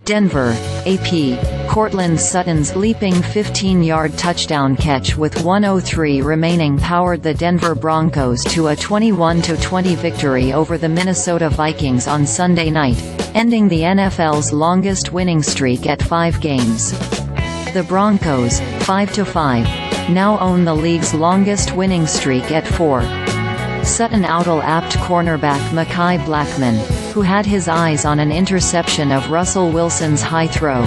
Denver, AP, Courtland Sutton's leaping 15-yard touchdown catch with 1:03 remaining powered the Denver Broncos to a 21-20 victory over the Minnesota Vikings on Sunday night, ending the NFL's longest winning streak at 5 games. The Broncos, 5-5, now own the league's longest winning streak at 4. Sutton outleapt cornerback Mekhi Blackmon, who had his eyes on an interception of Russell Wilson's high throw.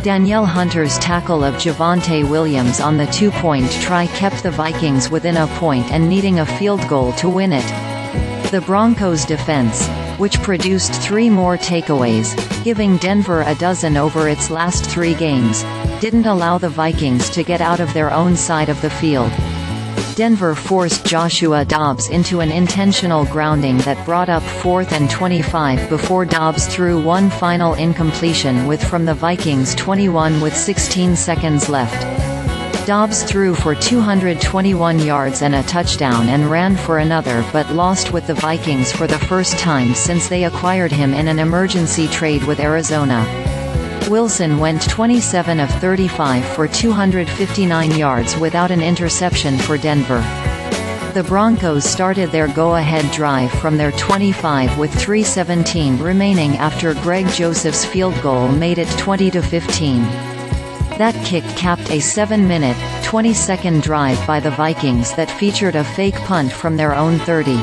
Danielle Hunter's tackle of Javonte Williams on the 2-point try kept the Vikings within a point and needing a field goal to win it. The Broncos' defense, which produced 3 more takeaways, giving Denver a dozen over its last 3 games, didn't allow the Vikings to get out of their own side of the field. Denver forced Joshua Dobbs into an intentional grounding that brought up 4th and 25 before Dobbs threw one final incompletion from the Vikings' 21 with 16 seconds left. Dobbs threw for 221 yards and a touchdown and ran for another but lost with the Vikings for the first time since they acquired him in an emergency trade with Arizona. Wilson went 27 of 35 for 259 yards without an interception for Denver. The Broncos started their go-ahead drive from their 25 with 3:17 remaining after Greg Joseph's field goal made it 20-15. That kick capped a 7-minute, 20-second drive by the Vikings that featured a fake punt from their own 30.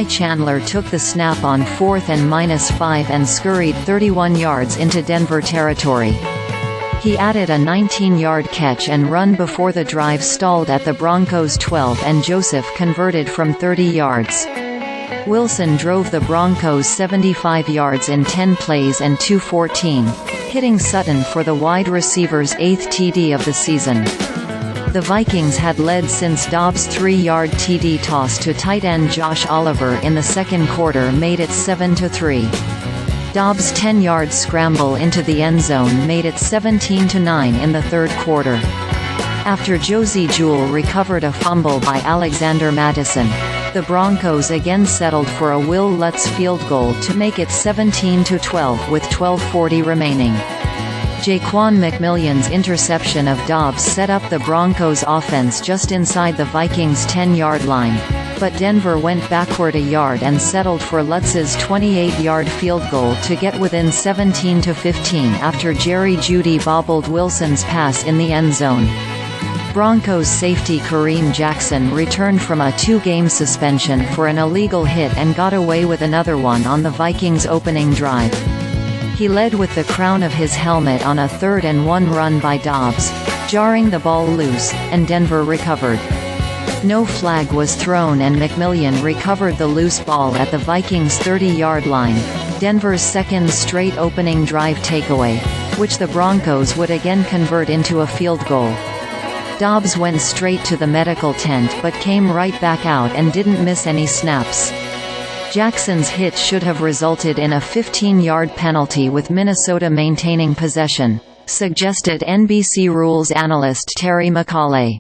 Chandler took the snap on 4th and -5 and scurried 31 yards into Denver territory. He added a 19-yard catch and run before the drive stalled at the Broncos' 12 and Joseph converted from 30 yards. Wilson drove the Broncos 75 yards in 10 plays and 2:14, hitting Sutton for the wide receiver's 8th TD of the season. The Vikings had led since Dobbs' 3-yard TD toss to tight end Josh Oliver in the second quarter made it 7-3. Dobbs' 10-yard scramble into the end zone made it 17-9 in the third quarter. After Josey Jewell recovered a fumble by Alexander Mattison, the Broncos again settled for a Wil Lutz field goal to make it 17-12 with 12:40 remaining. McMillian's interception of Dobbs set up the Broncos' offense just inside the Vikings' 10-yard line, but Denver went backward a yard and settled for Lutz's 28-yard field goal to get within 17-15 after Jerry Jeudy bobbled Wilson's pass in the end zone. Broncos safety Kareem Jackson returned from a 2-game suspension for an illegal hit and got away with another one on the Vikings' opening drive. He led with the crown of his helmet on a 3rd and 1 run by Dobbs, jarring the ball loose, and Denver recovered. No flag was thrown and McMillian recovered the loose ball at the Vikings' 30-yard line, Denver's second straight opening drive takeaway, which the Broncos would again convert into a field goal. Dobbs went straight to the medical tent but came right back out and didn't miss any snaps. Jackson's hit should have resulted in a 15-yard penalty with Minnesota maintaining possession, suggested NBC Rules analyst Terry McAulay.